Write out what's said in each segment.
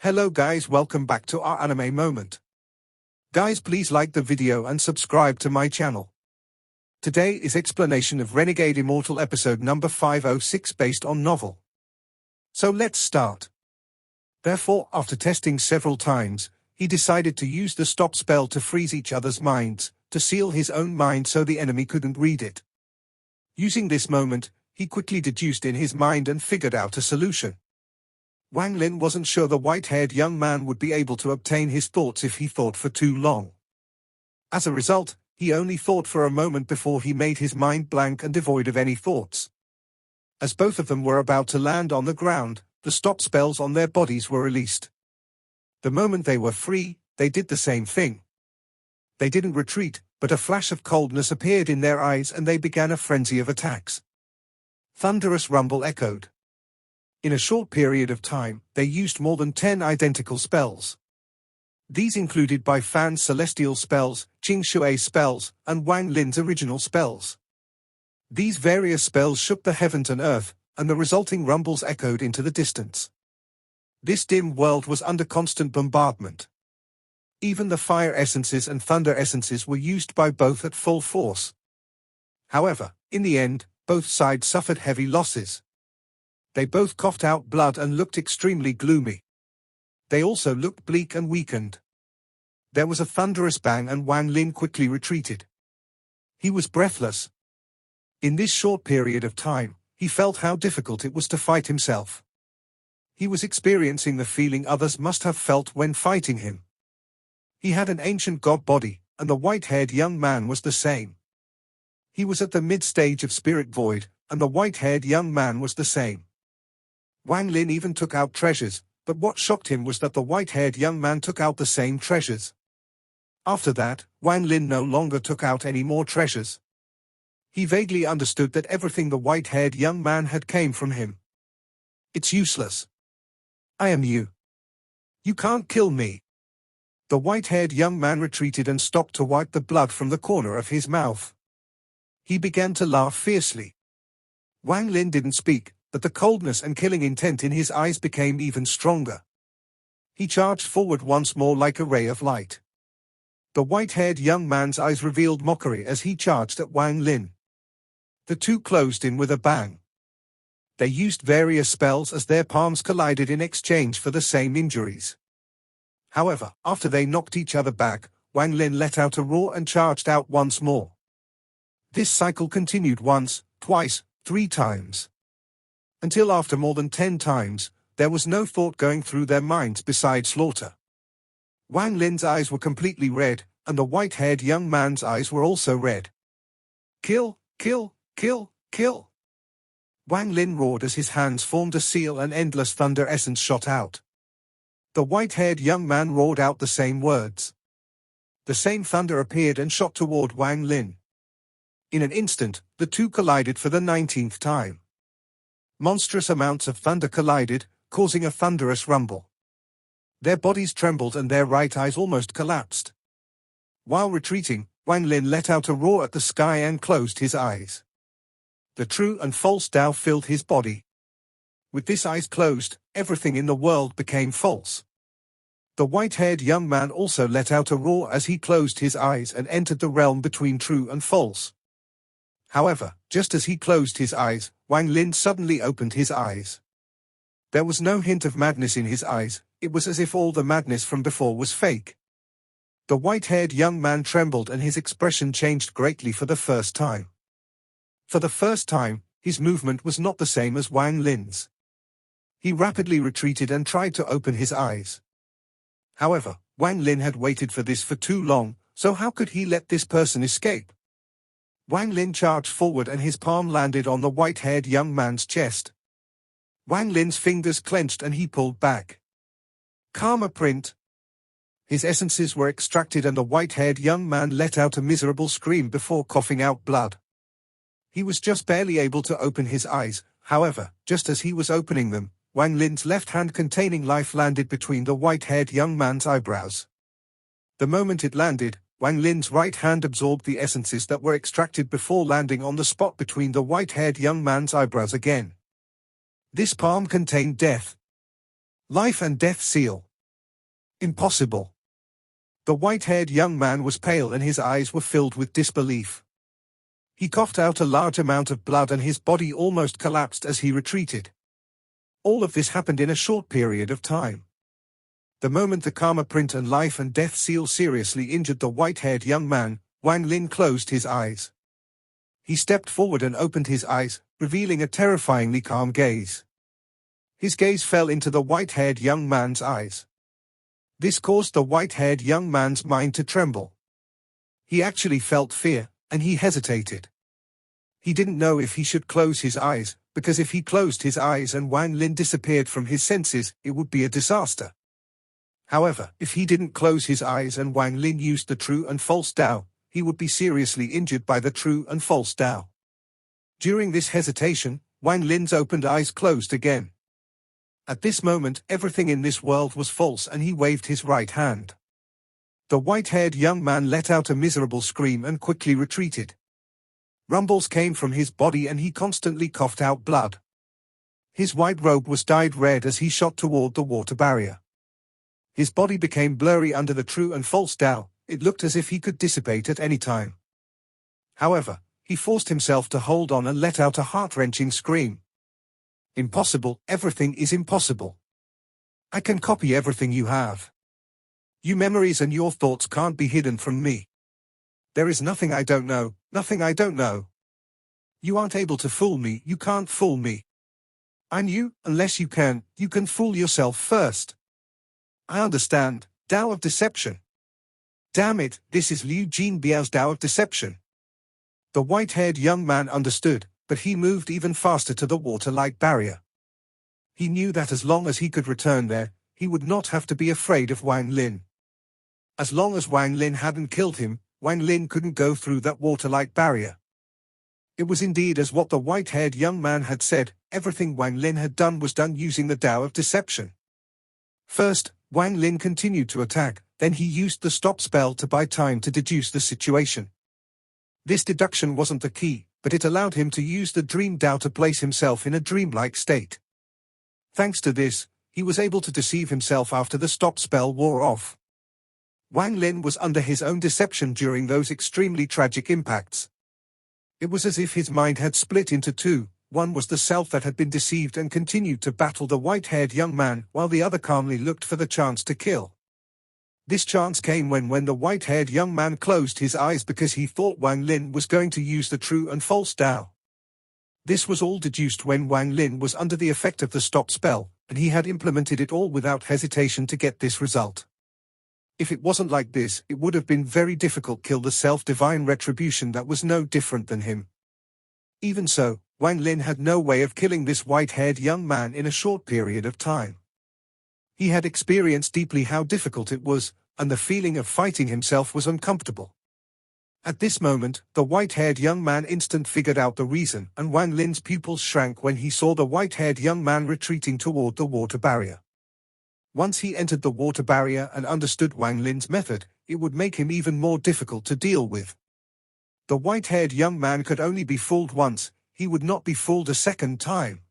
Hello guys, welcome back to our anime moment. Guys, please like the video and subscribe to my channel. Today is explanation of Renegade Immortal episode number 506 based on novel. So let's start. Therefore, after testing several times, he decided to use the stop spell to freeze each other's minds, to seal his own mind so the enemy couldn't read it. Using this moment, he quickly deduced in his mind and figured out a solution. Wang Lin wasn't sure the white-haired young man would be able to obtain his thoughts if he thought for too long. As a result, he only thought for a moment before he made his mind blank and devoid of any thoughts. As both of them were about to land on the ground, the stop spells on their bodies were released. The moment they were free, they did the same thing. They didn't retreat, but a flash of coldness appeared in their eyes and they began a frenzy of attacks. Thunderous rumble echoed. In a short period of time, they used more than 10 identical spells. These included Bai Fan's celestial spells, Jing Shui's spells, and Wang Lin's original spells. These various spells shook the heavens and earth, and the resulting rumbles echoed into the distance. This dim world was under constant bombardment. Even the fire essences and thunder essences were used by both at full force. However, in the end, both sides suffered heavy losses. They both coughed out blood and looked extremely gloomy. They also looked bleak and weakened. There was a thunderous bang and Wang Lin quickly retreated. He was breathless. In this short period of time, he felt how difficult it was to fight himself. He was experiencing the feeling others must have felt when fighting him. He had an ancient god body, and the white-haired young man was the same. He was at the mid-stage of spirit void, and the white-haired young man was the same. Wang Lin even took out treasures, but what shocked him was that the white-haired young man took out the same treasures. After that, Wang Lin no longer took out any more treasures. He vaguely understood that everything the white-haired young man had came from him. It's useless. I am you. You can't kill me. The white-haired young man retreated and stopped to wipe the blood from the corner of his mouth. He began to laugh fiercely. Wang Lin didn't speak, but the coldness and killing intent in his eyes became even stronger. He charged forward once more like a ray of light. The white-haired young man's eyes revealed mockery as he charged at Wang Lin. The two closed in with a bang. They used various spells as their palms collided in exchange for the same injuries. However, after they knocked each other back, Wang Lin let out a roar and charged out once more. This cycle continued once, twice, 3 times. Until after more than 10 times, there was no thought going through their minds besides slaughter. Wang Lin's eyes were completely red, and the white-haired young man's eyes were also red. Kill, kill, kill, kill. Wang Lin roared as his hands formed a seal and endless thunder essence shot out. The white-haired young man roared out the same words. The same thunder appeared and shot toward Wang Lin. In an instant, the two collided for the 19th time. Monstrous amounts of thunder collided, causing a thunderous rumble. Their bodies trembled and their right eyes almost collapsed. While retreating, Wang Lin let out a roar at the sky and closed his eyes. The true and false Tao filled his body. With his eyes closed, everything in the world became false. The white-haired young man also let out a roar as he closed his eyes and entered the realm between true and false. However, just as he closed his eyes, Wang Lin suddenly opened his eyes. There was no hint of madness in his eyes, it was as if all the madness from before was fake. The white-haired young man trembled and his expression changed greatly for the first time. For the first time, his movement was not the same as Wang Lin's. He rapidly retreated and tried to open his eyes. However, Wang Lin had waited for this for too long, so how could he let this person escape? Wang Lin charged forward and his palm landed on the white-haired young man's chest. Wang Lin's fingers clenched and he pulled back. Karma print. His essences were extracted and the white-haired young man let out a miserable scream before coughing out blood. He was just barely able to open his eyes, however, just as he was opening them, Wang Lin's left hand containing life landed between the white-haired young man's eyebrows. The moment it landed, Wang Lin's right hand absorbed the essences that were extracted before landing on the spot between the white-haired young man's eyebrows again. This palm contained death. Life and death seal. Impossible. The white-haired young man was pale and his eyes were filled with disbelief. He coughed out a large amount of blood and his body almost collapsed as he retreated. All of this happened in a short period of time. The moment the karma print and life and death seal seriously injured the white-haired young man, Wang Lin closed his eyes. He stepped forward and opened his eyes, revealing a terrifyingly calm gaze. His gaze fell into the white-haired young man's eyes. This caused the white-haired young man's mind to tremble. He actually felt fear, and he hesitated. He didn't know if he should close his eyes, because if he closed his eyes and Wang Lin disappeared from his senses, it would be a disaster. However, if he didn't close his eyes and Wang Lin used the true and false Dao, he would be seriously injured by the true and false Dao. During this hesitation, Wang Lin's opened eyes closed again. At this moment, everything in this world was false and he waved his right hand. The white-haired young man let out a miserable scream and quickly retreated. Rumbles came from his body and he constantly coughed out blood. His white robe was dyed red as he shot toward the water barrier. His body became blurry under the true and false Dao. It looked as if he could dissipate at any time. However, he forced himself to hold on and let out a heart-wrenching scream. Impossible, everything is impossible. I can copy everything you have. Your memories and your thoughts can't be hidden from me. There is nothing I don't know, nothing I don't know. You aren't able to fool me, you can't fool me. And you, unless you can fool yourself first. I understand, Dao of Deception. Damn it, this is Liu Jinbiao's Dao of Deception. The white-haired young man understood, but he moved even faster to the water-like barrier. He knew that as long as he could return there, he would not have to be afraid of Wang Lin. As long as Wang Lin hadn't killed him, Wang Lin couldn't go through that water-like barrier. It was indeed as what the white-haired young man had said, everything Wang Lin had done was done using the Dao of Deception. First, Wang Lin continued to attack, then he used the stop spell to buy time to deduce the situation. This deduction wasn't the key, but it allowed him to use the dream Dao to place himself in a dreamlike state. Thanks to this, he was able to deceive himself after the stop spell wore off. Wang Lin was under his own deception during those extremely tragic impacts. It was as if his mind had split into two. One was the self that had been deceived and continued to battle the white-haired young man, while the other calmly looked for the chance to kill. This chance came when the white-haired young man closed his eyes because he thought Wang Lin was going to use the true and false Dao. This was all deduced when Wang Lin was under the effect of the stop spell, and he had implemented it all without hesitation to get this result. If it wasn't like this, it would have been very difficult to kill the self-divine retribution that was no different than him. Even so, Wang Lin had no way of killing this white-haired young man in a short period of time. He had experienced deeply how difficult it was, and the feeling of fighting himself was uncomfortable. At this moment, the white-haired young man instantly figured out the reason, and Wang Lin's pupils shrank when he saw the white-haired young man retreating toward the water barrier. Once he entered the water barrier and understood Wang Lin's method, it would make him even more difficult to deal with. The white-haired young man could only be fooled once, he would not be fooled a second time.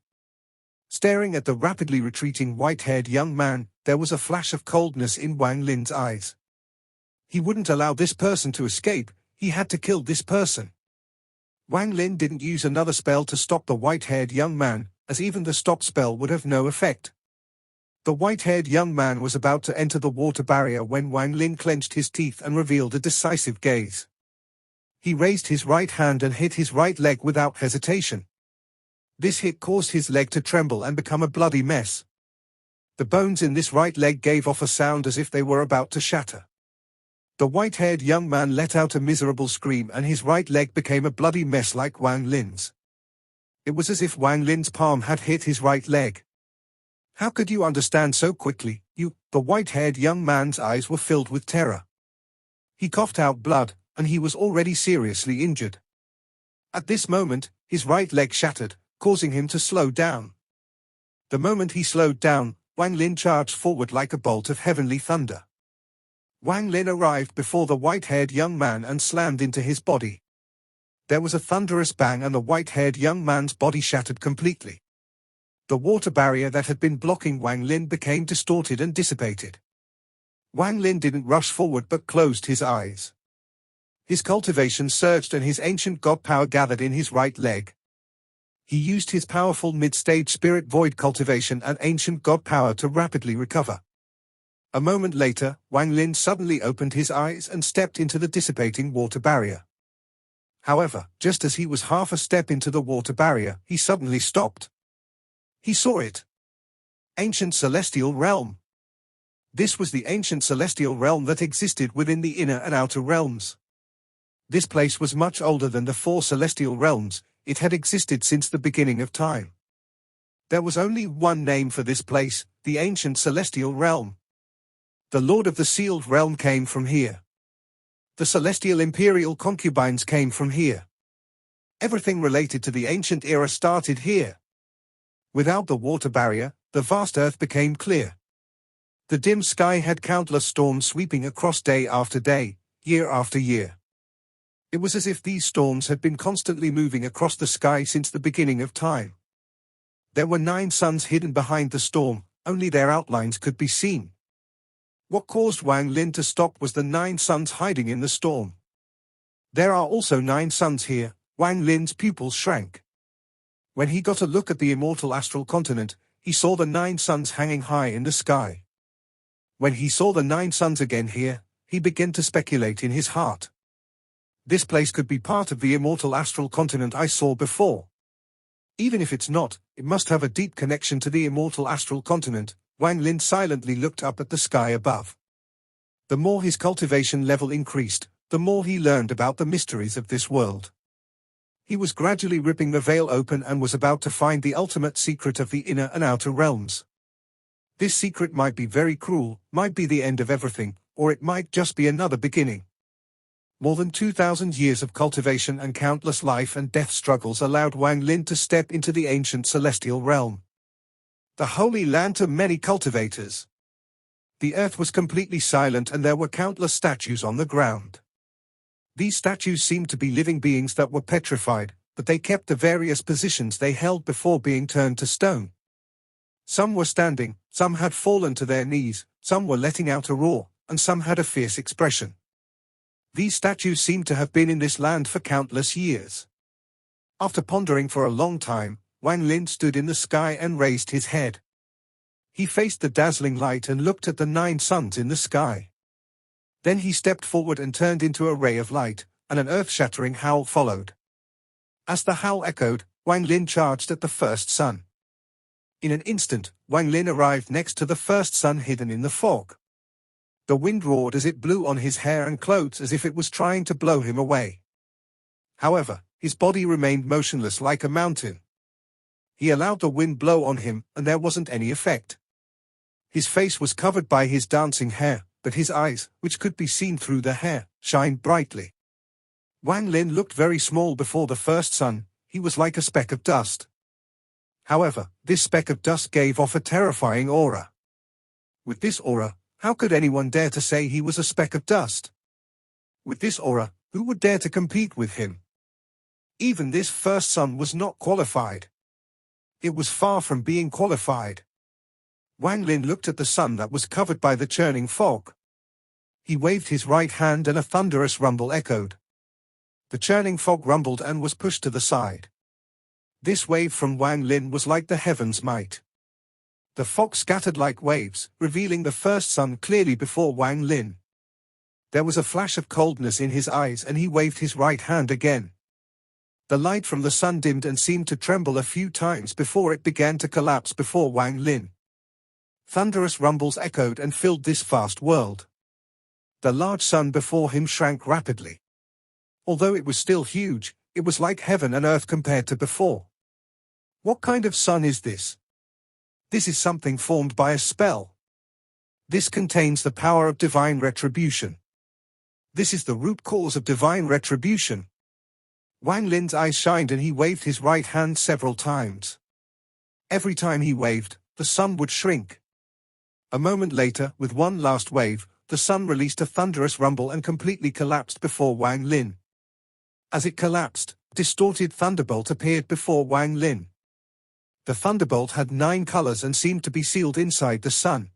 Staring at the rapidly retreating white-haired young man, there was a flash of coldness in Wang Lin's eyes. He wouldn't allow this person to escape, he had to kill this person. Wang Lin didn't use another spell to stop the white-haired young man, as even the stop spell would have no effect. The white-haired young man was about to enter the water barrier when Wang Lin clenched his teeth and revealed a decisive gaze. He raised his right hand and hit his right leg without hesitation. This hit caused his leg to tremble and become a bloody mess. The bones in this right leg gave off a sound as if they were about to shatter. The white-haired young man let out a miserable scream and his right leg became a bloody mess like Wang Lin's. It was as if Wang Lin's palm had hit his right leg. How could you understand so quickly, you? The white-haired young man's eyes were filled with terror. He coughed out blood, and he was already seriously injured. At this moment, his right leg shattered, causing him to slow down. The moment he slowed down, Wang Lin charged forward like a bolt of heavenly thunder. Wang Lin arrived before the white-haired young man and slammed into his body. There was a thunderous bang and the white-haired young man's body shattered completely. The water barrier that had been blocking Wang Lin became distorted and dissipated. Wang Lin didn't rush forward but closed his eyes. His cultivation surged and his ancient god power gathered in his right leg. He used his powerful mid-stage spirit void cultivation and ancient god power to rapidly recover. A moment later, Wang Lin suddenly opened his eyes and stepped into the dissipating water barrier. However, just as he was half a step into the water barrier, he suddenly stopped. He saw it. Ancient Celestial Realm. This was the ancient celestial realm that existed within the inner and outer realms. This place was much older than the 4 celestial realms. It had existed since the beginning of time. There was only one name for this place, the ancient celestial realm. The Lord of the Sealed Realm came from here. The celestial imperial concubines came from here. Everything related to the ancient era started here. Without the water barrier, the vast earth became clear. The dim sky had countless storms sweeping across day after day, year after year. It was as if these storms had been constantly moving across the sky since the beginning of time. There were 9 suns hidden behind the storm, only their outlines could be seen. What caused Wang Lin to stop was the 9 suns hiding in the storm. There are also 9 suns here. Wang Lin's pupils shrank. When he got a look at the immortal astral continent, he saw the 9 suns hanging high in the sky. When he saw the 9 suns again here, he began to speculate in his heart. This place could be part of the immortal astral continent I saw before. Even if it's not, it must have a deep connection to the immortal astral continent. Wang Lin silently looked up at the sky above. The more his cultivation level increased, the more he learned about the mysteries of this world. He was gradually ripping the veil open and was about to find the ultimate secret of the inner and outer realms. This secret might be very cruel, might be the end of everything, or it might just be another beginning. More than 2,000 years of cultivation and countless life and death struggles allowed Wang Lin to step into the ancient celestial realm. The holy land to many cultivators. The earth was completely silent and there were countless statues on the ground. These statues seemed to be living beings that were petrified, but they kept the various positions they held before being turned to stone. Some were standing, some had fallen to their knees, some were letting out a roar, and some had a fierce expression. These statues seemed to have been in this land for countless years. After pondering for a long time, Wang Lin stood in the sky and raised his head. He faced the dazzling light and looked at the 9 suns in the sky. Then he stepped forward and turned into a ray of light, and an earth-shattering howl followed. As the howl echoed, Wang Lin charged at the first sun. In an instant, Wang Lin arrived next to the first sun hidden in the fog. The wind roared as it blew on his hair and clothes as if it was trying to blow him away. However, his body remained motionless like a mountain. He allowed the wind blow on him, and there wasn't any effect. His face was covered by his dancing hair, but his eyes, which could be seen through the hair, shined brightly. Wang Lin looked very small before the first sun. He was like a speck of dust. However, this speck of dust gave off a terrifying aura. With this aura, how could anyone dare to say he was a speck of dust? With this aura, who would dare to compete with him? Even this first sun was not qualified. It was far from being qualified. Wang Lin looked at the sun that was covered by the churning fog. He waved his right hand and a thunderous rumble echoed. The churning fog rumbled and was pushed to the side. This wave from Wang Lin was like the heavens' might. The fog scattered like waves, revealing the first sun clearly before Wang Lin. There was a flash of coldness in his eyes and he waved his right hand again. The light from the sun dimmed and seemed to tremble a few times before it began to collapse before Wang Lin. Thunderous rumbles echoed and filled this vast world. The large sun before him shrank rapidly. Although it was still huge, it was like heaven and earth compared to before. What kind of sun is this? This is something formed by a spell. This contains the power of divine retribution. This is the root cause of divine retribution. Wang Lin's eyes shined and he waved his right hand several times. Every time he waved, the sun would shrink. A moment later, with one last wave, the sun released a thunderous rumble and completely collapsed before Wang Lin. As it collapsed, a distorted thunderbolt appeared before Wang Lin. The thunderbolt had 9 colors and seemed to be sealed inside the sun.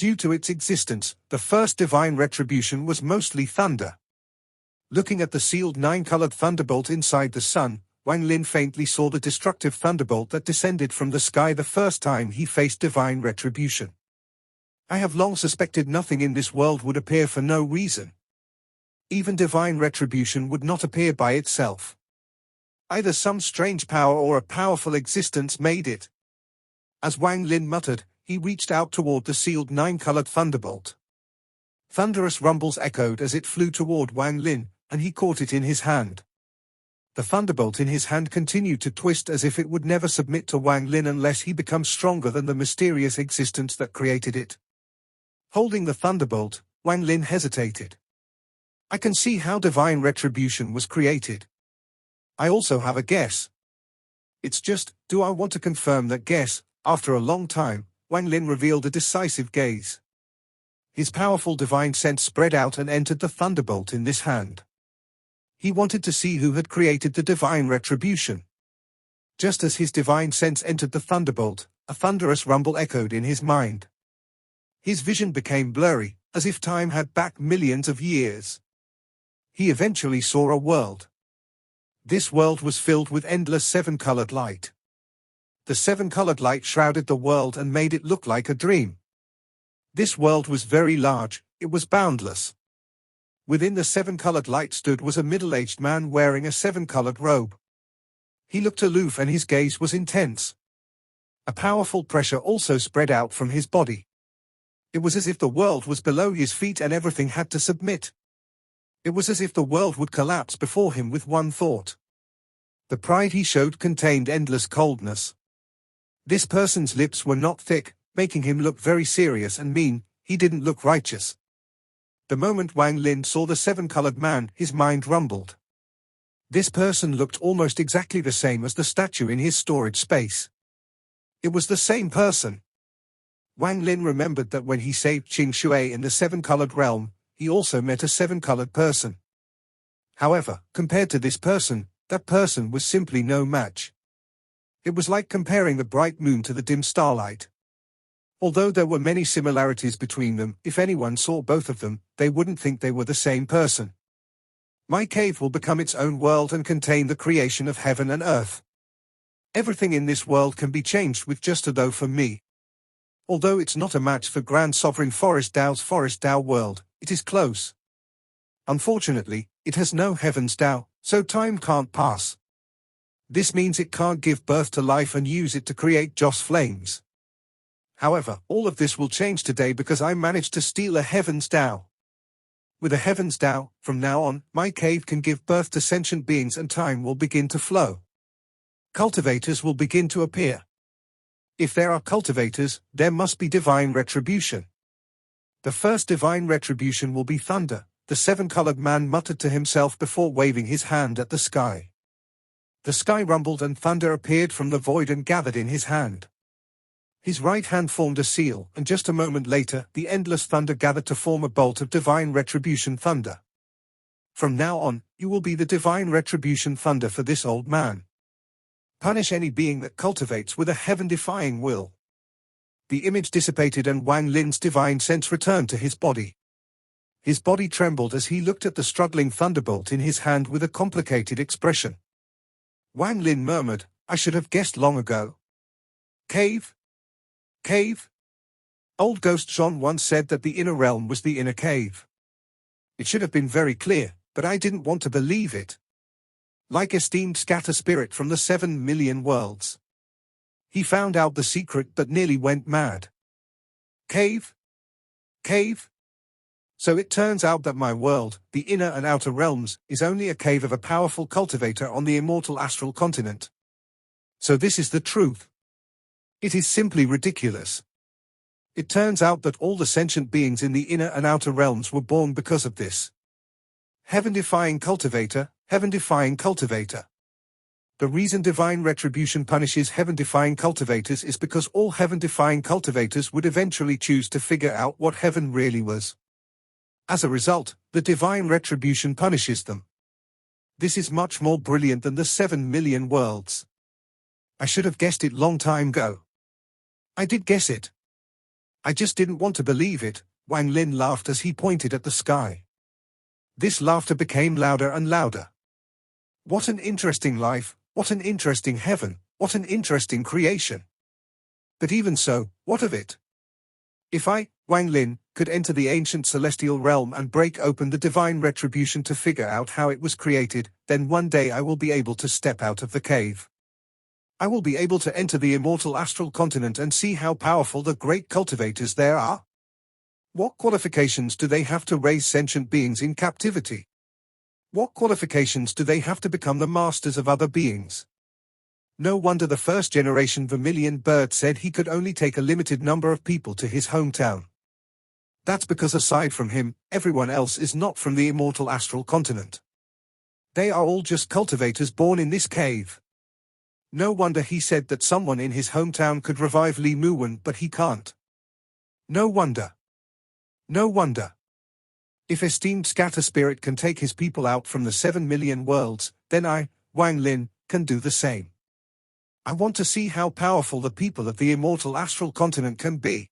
Due to its existence, the first divine retribution was mostly thunder. Looking at the sealed 9-colored thunderbolt inside the sun, Wang Lin faintly saw the destructive thunderbolt that descended from the sky the first time he faced divine retribution. I have long suspected nothing in this world would appear for no reason. Even divine retribution would not appear by itself. Either some strange power or a powerful existence made it. As Wang Lin muttered, he reached out toward the sealed 9-colored thunderbolt. Thunderous rumbles echoed as it flew toward Wang Lin, and he caught it in his hand. The thunderbolt in his hand continued to twist as if it would never submit to Wang Lin unless he becomes stronger than the mysterious existence that created it. Holding the thunderbolt, Wang Lin hesitated. I can see how divine retribution was created. I also have a guess. It's just, do I want to confirm that guess? After a long time, Wang Lin revealed a decisive gaze. His powerful divine sense spread out and entered the thunderbolt in this hand. He wanted to see who had created the divine retribution. Just as his divine sense entered the thunderbolt, a thunderous rumble echoed in his mind. His vision became blurry, as if time had back millions of years. He eventually saw a world. This world was filled with endless 7-colored light. The 7-colored light shrouded the world and made it look like a dream. This world was very large, it was boundless. Within the 7-colored light stood was a middle-aged man wearing a 7-colored robe. He looked aloof and his gaze was intense. A powerful pressure also spread out from his body. It was as if the world was below his feet and everything had to submit. It was as if the world would collapse before him with one thought. The pride he showed contained endless coldness. This person's lips were not thick, making him look very serious and mean. He didn't look righteous. The moment Wang Lin saw the 7-colored man, his mind rumbled. This person looked almost exactly the same as the statue in his storage space. It was the same person. Wang Lin remembered that when he saved Qing Shui in the 7-colored realm, he also met a 7-colored person. However, compared to this person, that person was simply no match. It was like comparing the bright moon to the dim starlight. Although there were many similarities between them, if anyone saw both of them, they wouldn't think they were the same person. My cave will become its own world and contain the creation of heaven and earth. Everything in this world can be changed with just a though for me. Although it's not a match for Grand Sovereign Forest Dao world, it is close. Unfortunately, it has no Heaven's Dao, so time can't pass. This means it can't give birth to life and use it to create Joss flames. However, all of this will change today because I managed to steal a Heaven's Dao. With a Heaven's Dao, from now on, my cave can give birth to sentient beings and time will begin to flow. Cultivators will begin to appear. If there are cultivators, there must be divine retribution. The first divine retribution will be thunder, the 7-colored man muttered to himself before waving his hand at the sky. The sky rumbled and thunder appeared from the void and gathered in his hand. His right hand formed a seal, and just a moment later, the endless thunder gathered to form a bolt of divine retribution thunder. From now on, you will be the divine retribution thunder for this old man. Punish any being that cultivates with a heaven-defying will. The image dissipated and Wang Lin's divine sense returned to his body. His body trembled as he looked at the struggling thunderbolt in his hand with a complicated expression. Wang Lin murmured, I should have guessed long ago. Cave? Cave? Old Ghost John once said that the inner realm was the inner cave. It should have been very clear, but I didn't want to believe it. Like esteemed scatter spirit from the 7 million worlds. He found out the secret but nearly went mad. Cave? Cave? So it turns out that my world, the inner and outer realms, is only a cave of a powerful cultivator on the immortal astral continent. So this is the truth. It is simply ridiculous. It turns out that all the sentient beings in the inner and outer realms were born because of this. Heaven-defying cultivator, heaven-defying cultivator. The reason divine retribution punishes heaven-defying cultivators is because all heaven-defying cultivators would eventually choose to figure out what heaven really was. As a result, the divine retribution punishes them. This is much more brilliant than the 7 million worlds. I should have guessed it long time ago. I did guess it. I just didn't want to believe it, Wang Lin laughed as he pointed at the sky. This laughter became louder and louder. What an interesting life, what an interesting heaven, what an interesting creation. But even so, what of it? If I, Wang Lin, could enter the ancient celestial realm and break open the divine retribution to figure out how it was created, then one day I will be able to step out of the cave. I will be able to enter the immortal astral continent and see how powerful the great cultivators there are. What qualifications do they have to raise sentient beings in captivity? What qualifications do they have to become the masters of other beings? No wonder the first generation vermilion bird said he could only take a limited number of people to his hometown. That's because aside from him, everyone else is not from the immortal astral continent. They are all just cultivators born in this cave. No wonder he said that someone in his hometown could revive Li Muwen, but he can't. No wonder. No wonder. If esteemed scatter spirit can take his people out from the 7 million worlds, then I, Wang Lin, can do the same. I want to see how powerful the people of the immortal astral continent can be.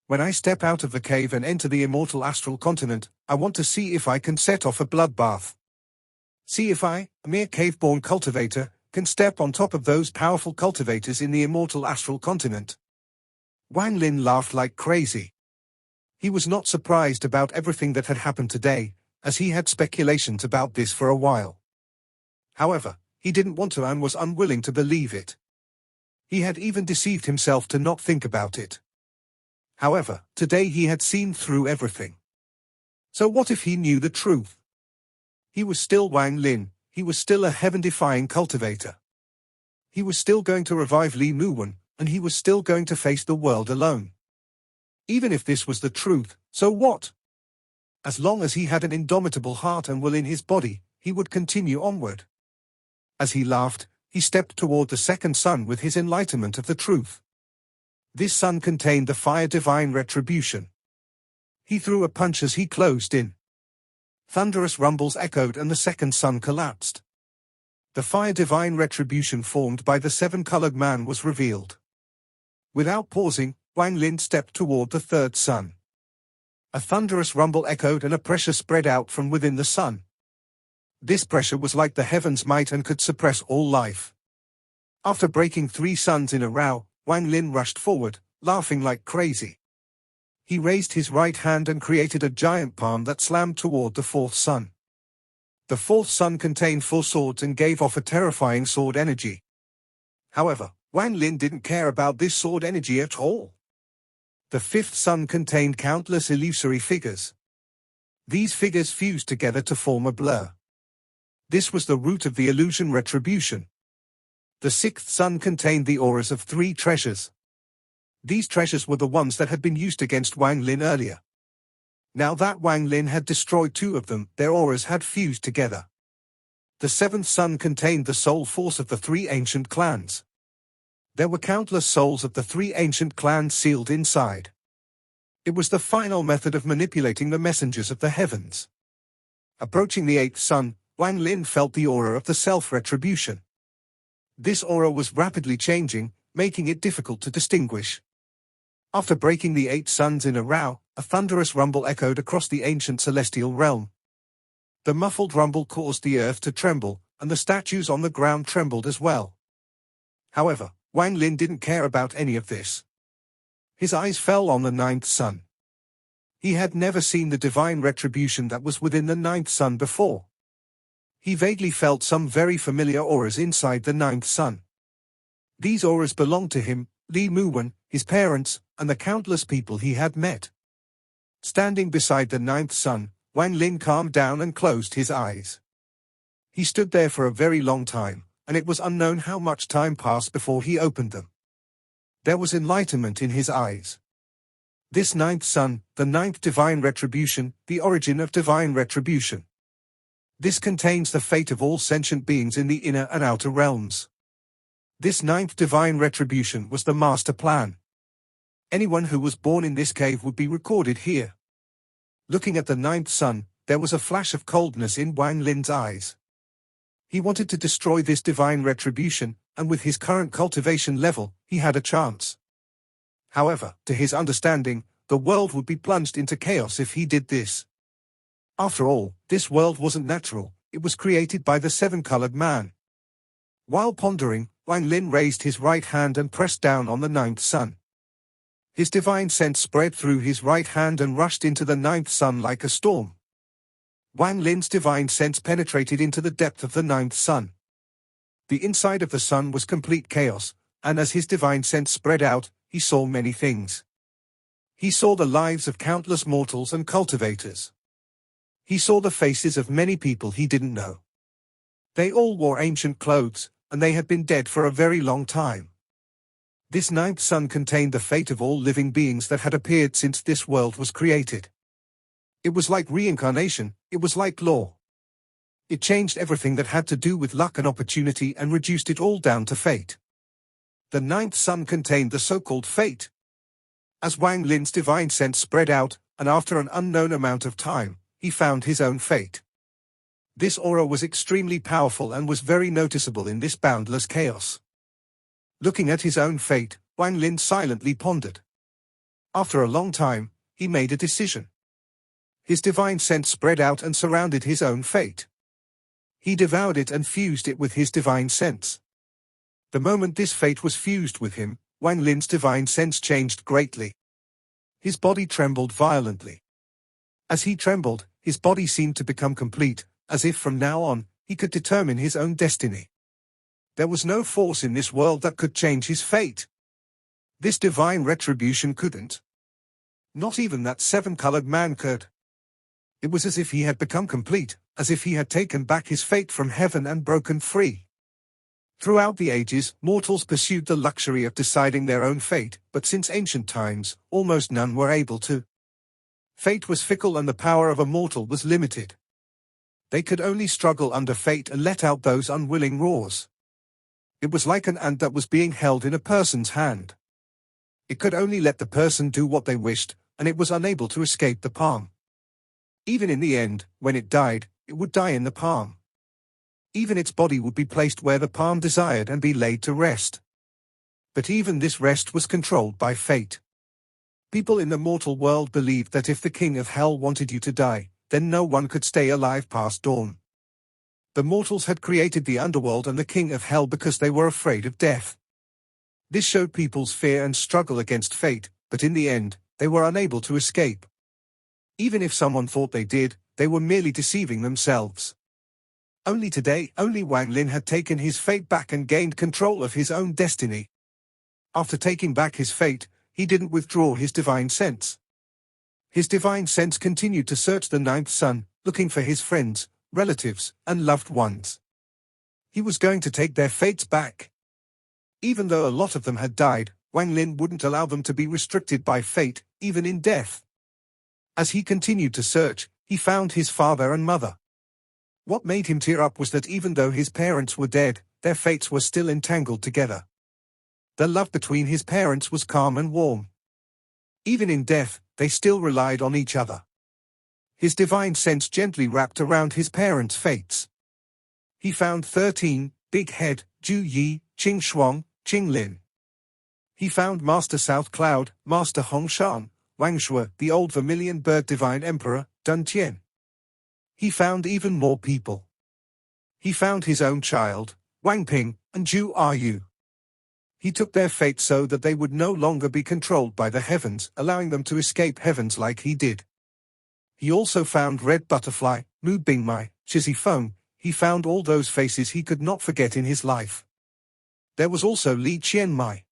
When I step out of the cave and enter the immortal astral continent, I want to see if I can set off a bloodbath. See if I, a mere cave-born cultivator, can step on top of those powerful cultivators in the immortal astral continent. Wang Lin laughed like crazy. He was not surprised about everything that had happened today, as he had speculations about this for a while. However, he didn't want to and was unwilling to believe it. He had even deceived himself to not think about it. However, today he had seen through everything. So what if he knew the truth? He was still Wang Lin, he was still a heaven-defying cultivator. He was still going to revive Li Muwen, and he was still going to face the world alone. Even if this was the truth, so what? As long as he had an indomitable heart and will in his body, he would continue onward. As he laughed, he stepped toward the second sun with his enlightenment of the truth. This sun contained the fire divine retribution. He threw a punch as he closed in. Thunderous rumbles echoed and the second sun collapsed. The fire divine retribution formed by the seven-colored man was revealed. Without pausing, Wang Lin stepped toward the third sun. A thunderous rumble echoed and a pressure spread out from within the sun. This pressure was like the heavens' might and could suppress all life. After breaking 3 suns in a row, Wang Lin rushed forward, laughing like crazy. He raised his right hand and created a giant palm that slammed toward the fourth sun. The fourth sun contained 4 swords and gave off a terrifying sword energy. However, Wang Lin didn't care about this sword energy at all. The fifth sun contained countless illusory figures. These figures fused together to form a blur. This was the root of the illusion retribution. The sixth sun contained the auras of 3 treasures. These treasures were the ones that had been used against Wang Lin earlier. Now that Wang Lin had destroyed 2 of them, their auras had fused together. The seventh sun contained the soul force of the 3 ancient clans. There were countless souls of the 3 ancient clans sealed inside. It was the final method of manipulating the messengers of the heavens. Approaching the 8th sun, Wang Lin felt the aura of the self-retribution. This aura was rapidly changing, making it difficult to distinguish. After breaking the 8 suns in a row, a thunderous rumble echoed across the ancient celestial realm. The muffled rumble caused the earth to tremble, and the statues on the ground trembled as well. However, Wang Lin didn't care about any of this. His eyes fell on the 9th sun. He had never seen the divine retribution that was within the 9th sun before. He vaguely felt some very familiar auras inside the 9th sun. These auras belonged to him, Li Muwen, his parents, and the countless people he had met. Standing beside the 9th sun, Wang Lin calmed down and closed his eyes. He stood there for a very long time, and it was unknown how much time passed before he opened them. There was enlightenment in his eyes. This 9th sun, the 9th divine retribution, the origin of divine retribution. This contains the fate of all sentient beings in the inner and outer realms. This 9th divine retribution was the master plan. Anyone who was born in this cave would be recorded here. Looking at the 9th sun, there was a flash of coldness in Wang Lin's eyes. He wanted to destroy this divine retribution, and with his current cultivation level, he had a chance. However, to his understanding, the world would be plunged into chaos if he did this. After all, this world wasn't natural, it was created by the seven-colored man. While pondering, Wang Lin raised his right hand and pressed down on the ninth sun. His divine sense spread through his right hand and rushed into the ninth sun like a storm. Wang Lin's divine sense penetrated into the depth of the ninth sun. The inside of the sun was complete chaos, and as his divine sense spread out, he saw many things. He saw the lives of countless mortals and cultivators. He saw the faces of many people he didn't know. They all wore ancient clothes, and they had been dead for a very long time. This ninth sun contained the fate of all living beings that had appeared since this world was created. It was like reincarnation, it was like law. It changed everything that had to do with luck and opportunity and reduced it all down to fate. The ninth sun contained the so-called fate. As Wang Lin's divine sense spread out, and after an unknown amount of time, he found his own fate. This aura was extremely powerful and was very noticeable in this boundless chaos. Looking at his own fate, Wang Lin silently pondered. After a long time, he made a decision. His divine sense spread out and surrounded his own fate. He devoured it and fused it with his divine sense. The moment this fate was fused with him, Wang Lin's divine sense changed greatly. His body trembled violently. As he trembled, his body seemed to become complete, as if from now on, he could determine his own destiny. There was no force in this world that could change his fate. This divine retribution couldn't. Not even that seven-colored man could. It was as if he had become complete, as if he had taken back his fate from heaven and broken free. Throughout the ages, mortals pursued the luxury of deciding their own fate, but since ancient times, almost none were able to. Fate was fickle and the power of a mortal was limited. They could only struggle under fate and let out those unwilling roars. It was like an ant that was being held in a person's hand. It could only let the person do what they wished, and it was unable to escape the palm. Even in the end, when it died, it would die in the palm. Even its body would be placed where the palm desired and be laid to rest. But even this rest was controlled by fate. People in the mortal world believed that if the king of hell wanted you to die, then no one could stay alive past dawn. The mortals had created the underworld and the king of hell because they were afraid of death. This showed people's fear and struggle against fate, but in the end, they were unable to escape. Even if someone thought they did, they were merely deceiving themselves. Only today, only Wang Lin had taken his fate back and gained control of his own destiny. After taking back his fate, he didn't withdraw his divine sense. His divine sense continued to search the ninth sun, looking for his friends, relatives, and loved ones. He was going to take their fates back. Even though a lot of them had died, Wang Lin wouldn't allow them to be restricted by fate, even in death. As he continued to search, he found his father and mother. What made him tear up was that even though his parents were dead, their fates were still entangled together. The love between his parents was calm and warm. Even in death, they still relied on each other. His divine sense gently wrapped around his parents' fates. He found 13, Big Head, Ju Yi, Qing Shuang, Qing Lin. He found Master South Cloud, Master Hong Shan, Wang Shui, the old vermilion bird divine emperor, Dun Tian. He found even more people. He found his own child, Wang Ping, and Zhu Yu. He took their fate so that they would no longer be controlled by the heavens, allowing them to escape heavens like he did. He also found Red Butterfly, Mu Bingmai, Shizzy Feng. He found all those faces he could not forget in his life. There was also Li Qianmai.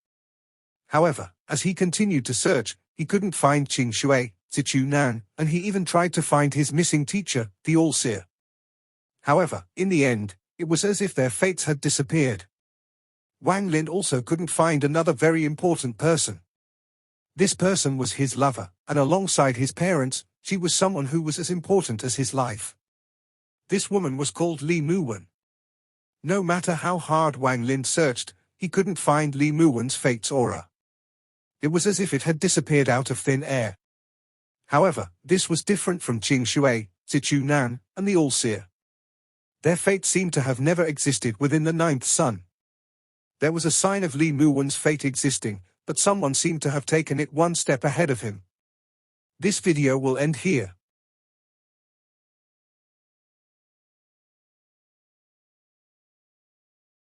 However, as he continued to search, he couldn't find Qing Shui, Zichu Nan, and he even tried to find his missing teacher, the All-Seer. However, in the end, it was as if their fates had disappeared. Wang Lin also couldn't find another very important person. This person was his lover, and alongside his parents, she was someone who was as important as his life. This woman was called Li Muwen. No matter how hard Wang Lin searched, he couldn't find Li Muwen's fate's aura. It was as if it had disappeared out of thin air. However, this was different from Qing Shui, Zichu Nan, and the All-Seer. Their fate seemed to have never existed within the ninth sun. There was a sign of Li Muwen's fate existing, but someone seemed to have taken it one step ahead of him. This video will end here.